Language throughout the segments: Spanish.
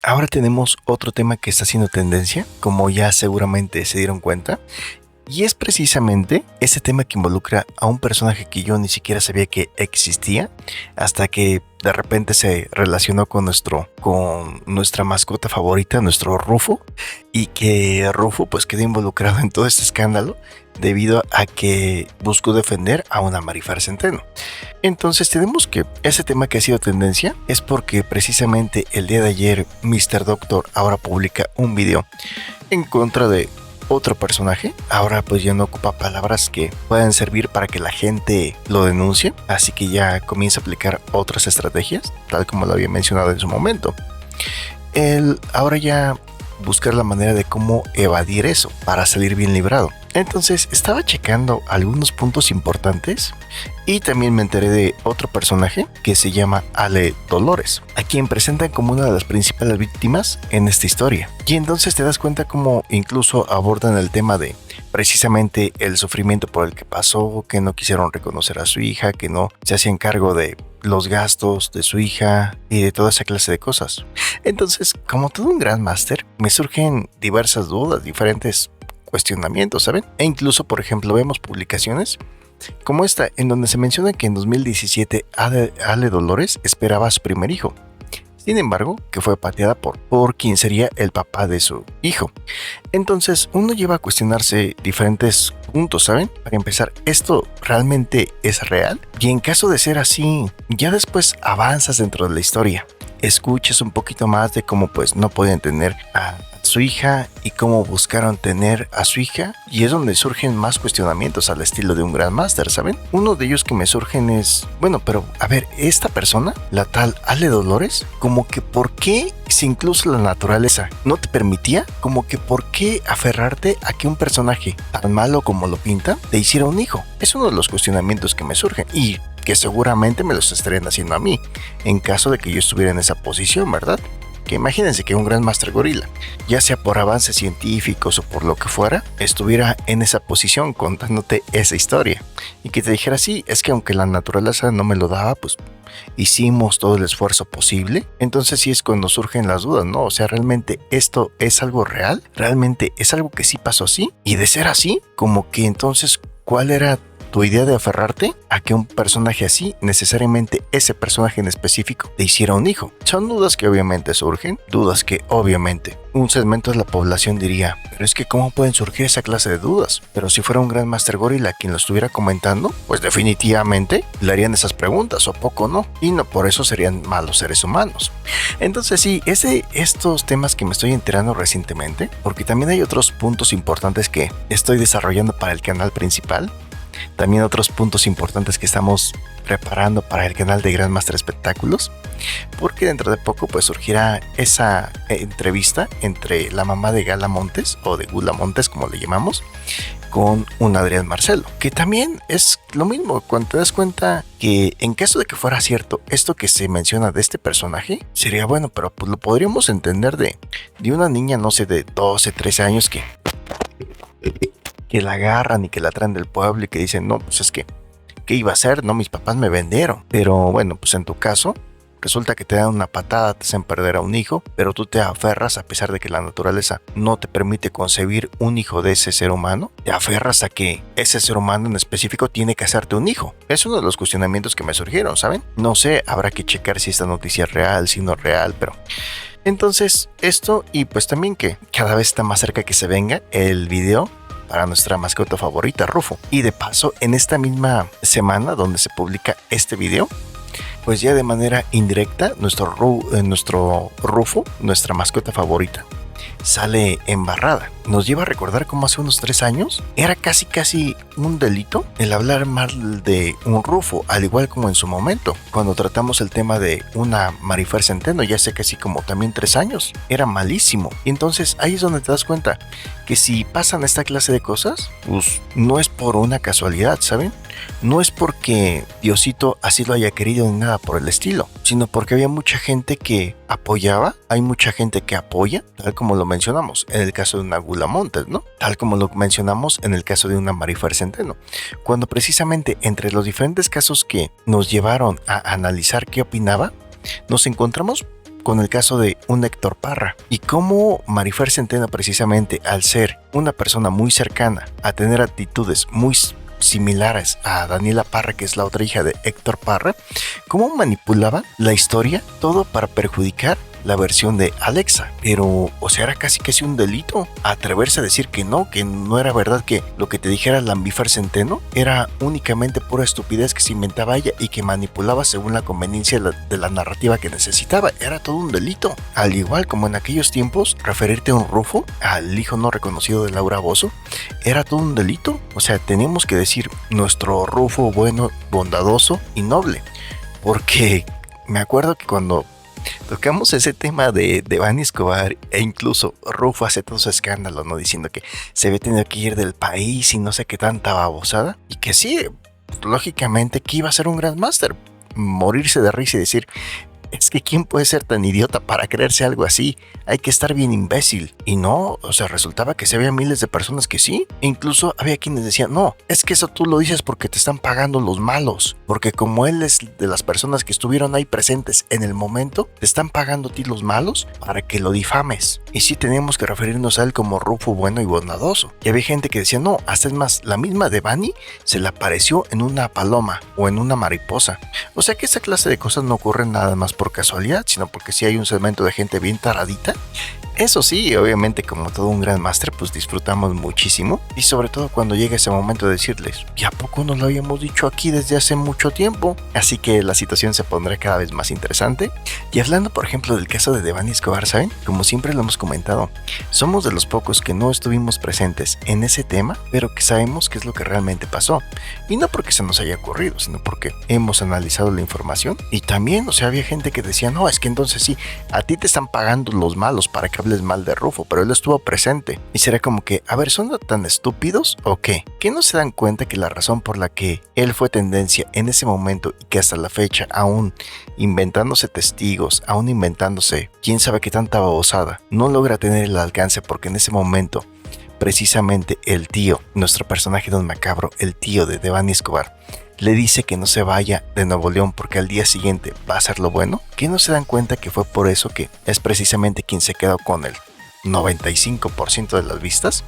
Ahora tenemos otro tema que está haciendo tendencia, como ya seguramente se dieron cuenta, y es precisamente ese tema que involucra a un personaje que yo ni siquiera sabía que existía, hasta que de repente se relacionó con nuestra mascota favorita, nuestro Rufo, y que Rufo pues quedó involucrado en todo este escándalo debido a que buscó defender a una Marifer Centeno. Entonces tenemos que ese tema que ha sido tendencia es porque precisamente el día de ayer Mr. Doctor ahora publica un video en contra de otro personaje. Ahora pues ya no ocupa palabras que puedan servir para que la gente lo denuncie, así que ya comienza a aplicar otras estrategias, tal como lo había mencionado en su momento. Él ahora ya buscar la manera de cómo evadir eso para salir bien librado. Entonces estaba checando algunos puntos importantes y también me enteré de otro personaje que se llama Ale Dolores, a quien presentan como una de las principales víctimas en esta historia. Y entonces te das cuenta cómo incluso abordan el tema de precisamente el sufrimiento por el que pasó, que no quisieron reconocer a su hija, que no se hacían cargo de los gastos de su hija y de toda esa clase de cosas. Entonces, como todo un gran máster, me surgen diversas dudas, diferentes cuestionamientos, ¿saben? E incluso, por ejemplo, vemos publicaciones como esta, en donde se menciona que en 2017 Ale Dolores esperaba a su primer hijo. Sin embargo, que fue pateada por quien sería el papá de su hijo. Entonces, uno lleva a cuestionarse diferentes puntos, ¿saben? Para empezar, ¿esto realmente es real? Y en caso de ser así, ya después avanzas dentro de la historia. Escuchas un poquito más de cómo pues no podían tener a su hija y cómo buscaron tener a su hija, y es donde surgen más cuestionamientos al estilo de un gran máster, ¿saben? Uno de ellos que me surgen es, bueno, pero a ver, esta persona, la tal Ale Dolores, como que ¿por qué si incluso la naturaleza no te permitía, como que por qué aferrarte a que un personaje tan malo como lo pinta te hiciera un hijo? Es uno de los cuestionamientos que me surgen y que seguramente me los estarían haciendo a mí, en caso de que yo estuviera en esa posición, ¿verdad? Que imagínense que un gran Master Gorila, ya sea por avances científicos o por lo que fuera, estuviera en esa posición contándote esa historia y que te dijera, sí, es que aunque la naturaleza no me lo daba, pues hicimos todo el esfuerzo posible. Entonces sí es cuando surgen las dudas, ¿no? O sea, ¿realmente esto es algo real? ¿Realmente es algo que sí pasó así? Y de ser así, como que entonces, ¿cuál era tu idea de aferrarte a que un personaje así, necesariamente ese personaje en específico, te hiciera un hijo? Son dudas que obviamente surgen, dudas que obviamente un segmento de la población diría, pero es que ¿cómo pueden surgir esa clase de dudas? Pero si fuera un gran Master Gorilla quien lo estuviera comentando, pues definitivamente le harían esas preguntas, o poco no, y no por eso serían malos seres humanos. Entonces sí, estos temas que me estoy enterando recientemente, porque también hay otros puntos importantes que estoy desarrollando para el canal principal, también otros puntos importantes que estamos preparando para el canal de Grandmaster Espectáculos, porque dentro de poco pues surgirá esa entrevista entre la mamá de Gala Montes, o de Gula Montes como le llamamos, con un Adrián Marcelo, que también es lo mismo. Cuando te das cuenta que en caso de que fuera cierto esto que se menciona de este personaje, sería bueno, pero pues lo podríamos entender de una niña, no sé, de 12, 13 años que la agarran y que la traen del pueblo y que dicen, no, pues es que, ¿qué iba a hacer? No, mis papás me vendieron. Pero bueno, pues en tu caso, resulta que te dan una patada, te hacen perder a un hijo, pero tú te aferras a pesar de que la naturaleza no te permite concebir un hijo de ese ser humano, te aferras a que ese ser humano en específico tiene que hacerte un hijo. Es uno de los cuestionamientos que me surgieron, ¿saben? No sé, habrá que checar si esta noticia es real, si no es real, pero... Entonces, esto, y pues también que cada vez está más cerca que se venga el video para nuestra mascota favorita, Rufo. Y de paso, en esta misma semana donde se publica este video, pues ya de manera indirecta, nuestro Rufo, nuestra mascota favorita, sale embarrada. Nos lleva a recordar cómo hace unos 3 años era casi un delito el hablar mal de un Rufo, al igual como en su momento, cuando tratamos el tema de una Marifer Centeno, ya sé que así como también 3 años, era malísimo. Y entonces ahí es donde te das cuenta que si pasan esta clase de cosas, pues no es por una casualidad, ¿saben? No es porque Diosito así lo haya querido ni nada por el estilo, sino porque había mucha gente que apoyaba, hay mucha gente que apoya, tal como lo mencionamos en el caso de una Gula Montes, ¿no? Tal como lo mencionamos en el caso de una Marifer Centeno. Cuando precisamente entre los diferentes casos que nos llevaron a analizar qué opinaba, nos encontramos con el caso de un Héctor Parra y cómo Marifer Centeno, precisamente al ser una persona muy cercana, a tener actitudes muy similares a Daniela Parra, que es la otra hija de Héctor Parra, cómo manipulaba la historia, todo para perjudicar la versión de Alexa. Pero, o sea, era casi un delito atreverse a decir que no era verdad, que lo que te dijera Lambifer Centeno era únicamente pura estupidez que se inventaba ella y que manipulaba según la conveniencia de la narrativa que necesitaba. Era todo un delito. Al igual como en aquellos tiempos, referirte a un Rufo, al hijo no reconocido de Laura Bozzo, era todo un delito. O sea, teníamos que decir nuestro Rufo bueno, bondadoso y noble. Porque me acuerdo que cuando tocamos ese tema de Devani Escobar e incluso Rufo hace todo su escándalo, ¿no? Diciendo que se había tenido que ir del país y no sé qué tanta babosada. Y que sí, lógicamente que iba a ser un Grandmaster. Morirse de risa y decir, es que ¿quién puede ser tan idiota para creerse algo así? Hay que estar bien imbécil. Y no, o sea, resultaba que se había miles de personas que sí. E incluso había quienes decían, no, es que eso tú lo dices porque te están pagando los malos. Porque como él es de las personas que estuvieron ahí presentes en el momento, te están pagando a ti los malos para que lo difames. Y sí teníamos que referirnos a él como Rufo bueno y bondadoso. Y había gente que decía, no, hasta es más, la misma Devani se le apareció en una paloma o en una mariposa. O sea que esa clase de cosas no ocurren nada más por casualidad, sino porque sí hay un segmento de gente bien taradita. Eso sí, obviamente como todo un Grandmaster, pues disfrutamos muchísimo. Y sobre todo cuando llega ese momento de decirles, ¿y a poco nos lo habíamos dicho aquí desde hace mucho tiempo? Así que la situación se pondrá cada vez más interesante. Y hablando por ejemplo del caso de Devani Escobar, ¿saben? Como siempre lo hemos comentado, somos de los pocos que no estuvimos presentes en ese tema, pero que sabemos qué es lo que realmente pasó. Y no porque se nos haya ocurrido, sino porque hemos analizado la información. Y también, o sea, había gente que decía, no, es que entonces sí, a ti te están pagando los malos para que hables mal de Rufo, pero él estuvo presente. Y será como que, a ver, ¿son tan estúpidos o qué? ¿Que no se dan cuenta que la razón por la que él fue tendencia en ese momento y que hasta la fecha aún inventándose testigos, aún inventándose quién sabe qué tanta babosada, no logra tener el alcance porque en ese momento precisamente el tío, nuestro personaje Don Macabro, el tío de Devani Escobar, le dice que no se vaya de Nuevo León porque al día siguiente va a ser lo bueno? ¿Que no se dan cuenta que fue por eso que es precisamente quien se quedó con el 95% de las vistas?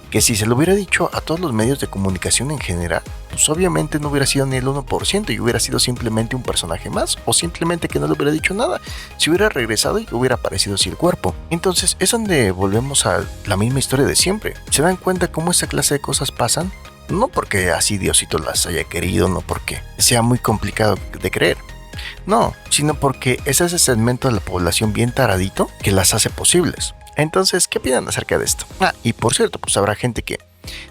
Que si se lo hubiera dicho a todos los medios de comunicación en general, pues obviamente no hubiera sido ni el 1% y hubiera sido simplemente un personaje más, o simplemente que no le hubiera dicho nada, si hubiera regresado y hubiera aparecido así el cuerpo. Entonces es donde volvemos a la misma historia de siempre. ¿Se dan cuenta cómo esa clase de cosas pasan? No porque así Diosito las haya querido, no porque sea muy complicado de creer. No, sino porque es ese segmento de la población bien taradito que las hace posibles. Entonces, ¿qué opinan acerca de esto? Y por cierto, pues habrá gente que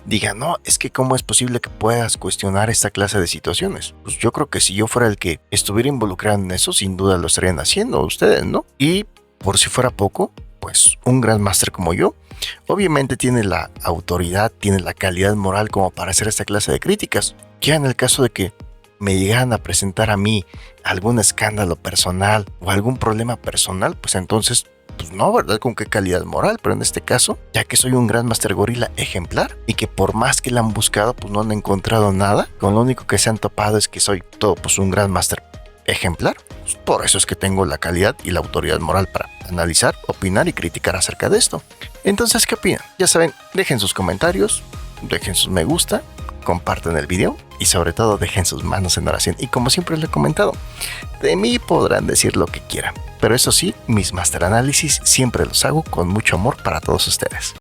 diga, no, es que cómo es posible que puedas cuestionar esta clase de situaciones. Pues yo creo que si yo fuera el que estuviera involucrado en eso, sin duda lo estarían haciendo ustedes, ¿no? Y por si fuera poco, pues un Grandmaster como yo, obviamente tiene la autoridad, tiene la calidad moral como para hacer esta clase de críticas. Ya en el caso de que me llegaran a presentar a mí algún escándalo personal o algún problema personal, pues entonces, pues no, ¿verdad? ¿Con qué calidad moral? Pero en este caso, ya que soy un Grandmaster Gorila ejemplar y que por más que la han buscado, pues no han encontrado nada, con lo único que se han topado es que soy todo pues un Grandmaster ejemplar, pues por eso es que tengo la calidad y la autoridad moral para analizar, opinar y criticar acerca de esto. Entonces, ¿qué opinan? Ya saben, dejen sus comentarios, dejen sus me gusta, compartan el video y sobre todo dejen sus manos en oración. Y como siempre les he comentado, de mí podrán decir lo que quieran, pero eso sí, mis master análisis siempre los hago con mucho amor para todos ustedes.